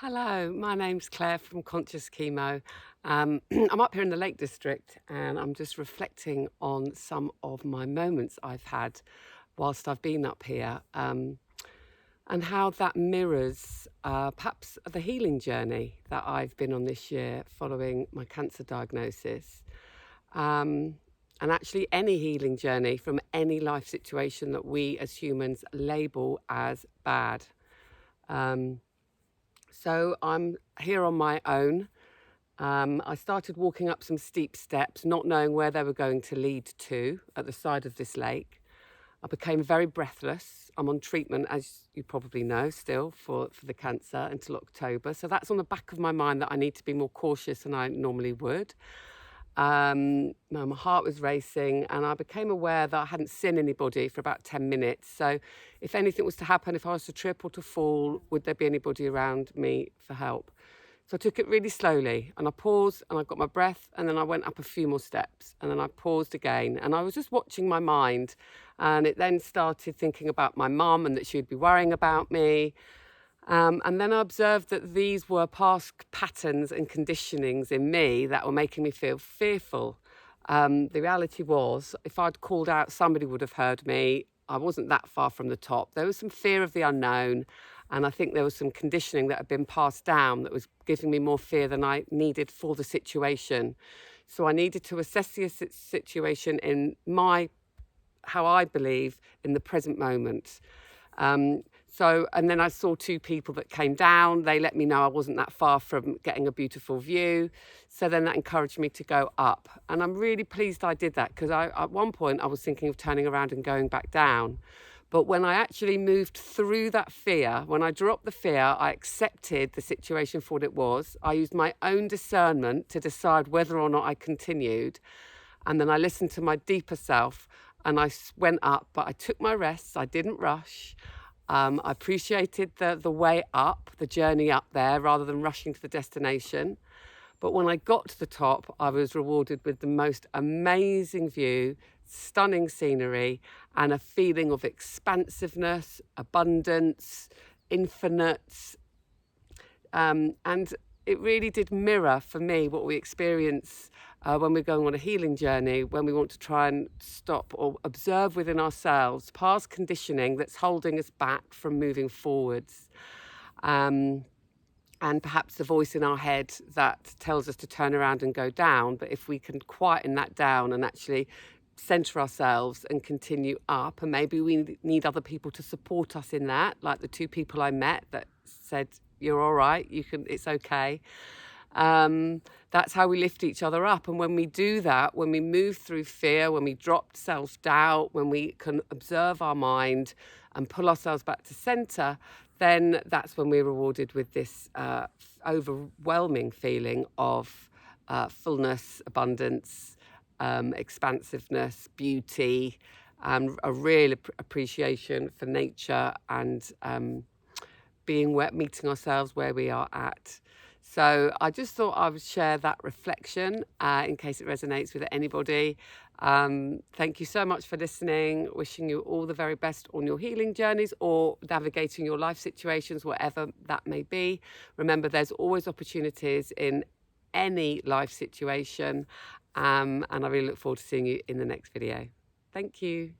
Hello, my name's Claire from Conscious Chemo. I'm up here in the Lake District and I'm just reflecting on some of my moments I've had whilst I've been up here, and how that mirrors perhaps the healing journey that I've been on this year following my cancer diagnosis. And actually, any healing journey from any life situation that we as humans label as bad. Um, So I'm here on my own. I started walking up some steep steps, not knowing where they were going to lead to at the side of this lake. I became very breathless. I'm on treatment, as you probably know, still for the cancer until October. So that's on the back of my mind that I need to be more cautious than I normally would. My heart was racing and I became aware that I hadn't seen anybody for about 10 minutes. So if anything was to happen, if I was to trip or to fall, would there be anybody around me for help? So I took it really slowly and I paused and I got my breath and then I went up a few more steps and then I paused again and I was just watching my mind, and it then started thinking about my mum and that she would be worrying about me. And then I observed that these were past patterns and conditionings in me that were making me feel fearful. The reality was, if I'd called out, somebody would have heard me. I wasn't that far from the top. There was some fear of the unknown. And I think there was some conditioning that had been passed down that was giving me more fear than I needed for the situation. So I needed to assess the situation in how I believe, in the present moment. And then I saw two people that came down. They let me know I wasn't that far from getting a beautiful view. So then that encouraged me to go up. And I'm really pleased I did that, because at one point I was thinking of turning around and going back down. But when I actually moved through that fear, when I dropped the fear, I accepted the situation for what it was. I used my own discernment to decide whether or not I continued. And then I listened to my deeper self and I went up, but I took my rests. I didn't rush. I appreciated the way up, the journey up there, rather than rushing to the destination. But when I got to the top, I was rewarded with the most amazing view, stunning scenery, and a feeling of expansiveness, abundance, infinite. And it really did mirror for me what we experience when we're going on a healing journey, when we want to try and stop or observe within ourselves past conditioning that's holding us back from moving forwards. And perhaps the voice in our head that tells us to turn around and go down. But if we can quieten that down and actually center ourselves and continue up, and maybe we need other people to support us in that, like the two people I met that said, "You're all right, it's okay." That's how we lift each other up. And when we do that, when we move through fear, when we drop self-doubt, when we can observe our mind and pull ourselves back to center, then that's when we're rewarded with this overwhelming feeling of fullness, abundance, expansiveness, beauty, and a real appreciation for nature and meeting ourselves where we are at. So I just thought I would share that reflection in case it resonates with anybody. Thank you so much for listening. Wishing you all the very best on your healing journeys or navigating your life situations, whatever that may be. Remember, there's always opportunities in any life situation. And I really look forward to seeing you in the next video. Thank you.